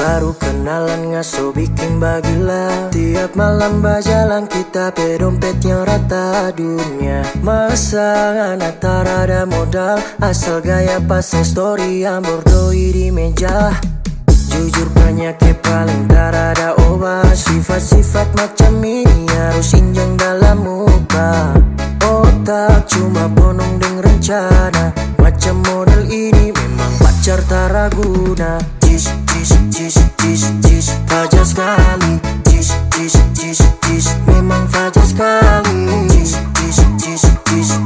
Baru kenalan ngaso bikin bagila. Tiap malam berjalan kita pedompetnya rata dunia. Masa anak tarada modal, asal gaya pasang story yang bordoi di meja. Jujur banyak paling tarada obat. Sifat-sifat macam ini harus injang dalam muka. Otak cuma penuh dengan rencana. Macam model ini memang pacar taraguna. Jis, jis, jis, jis, jis, fajar sekali. Jis, jis, jis, jis, memang fajar sekali.